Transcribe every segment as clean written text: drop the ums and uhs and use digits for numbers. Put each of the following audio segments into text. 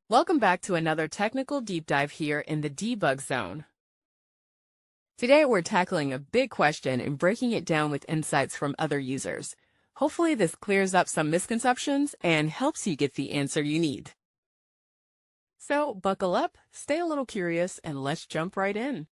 Welcome back to another technical deep dive here in the debug zone. Today we're tackling a big question and breaking it down with insights from other users. Hopefully this clears up some misconceptions and helps you get the answer you need. So buckle up, stay a little curious, and let's jump right in.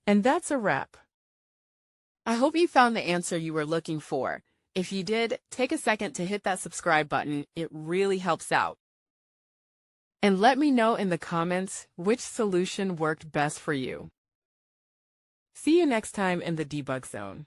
And that's a wrap. I hope you found the answer you were looking for. If you did, take a second to hit that subscribe button. It really helps out. And let me know in the comments which solution worked best for you. See you next time in the debug zone.